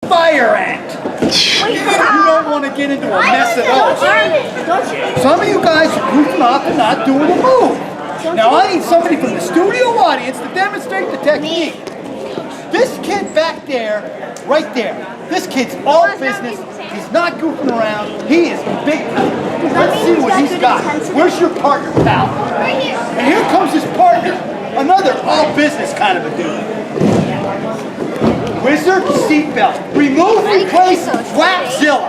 fire ant. You don't want to get into a mess of those. Some of you guys are goofing off and not doing the move. Now I need somebody from the studio audience to demonstrate the technique. This kid back there, right there, this kid's all business. He's not goofing around. He is big time. Let's see what he's got. Where's your partner, pal? Right here. And here comes his partner. Another all business kind of a dude. Whizzer, seatbelt. Remove, replace, Whizzer.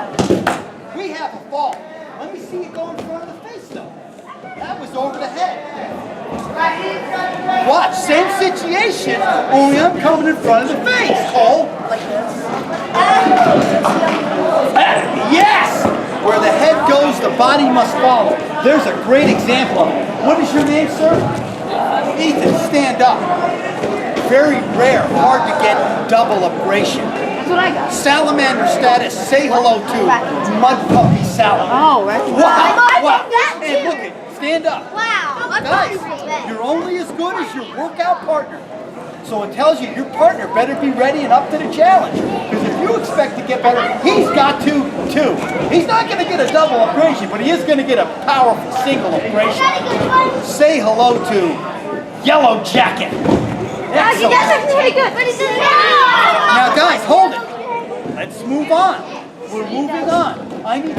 We have a fault. Let me see you go in front of the face though. That was over the head. Watch, same situation, only I'm coming in front of the face, Cole. Like this. Yes! Where the head goes, the body must follow. There's a great example of it. What is your name, sir? Ethan, stand up. Very rare, hard to get double abrasion. That's what I got. Salamander status, say hello to Mud Puppy Salamander. Oh, right. Wow. Hey, look it, stand up. Wow. Guys, you're only as good as your workout partner. So it tells you your partner better be ready and up to the challenge. Because if you expect to get better, he's got to too. He's not going to get a double abrasion, but he is going to get a powerful single abrasion. Say hello to Yellow Jacket. Excellent. Now guys, hold it. Let's move on. We're moving on. I need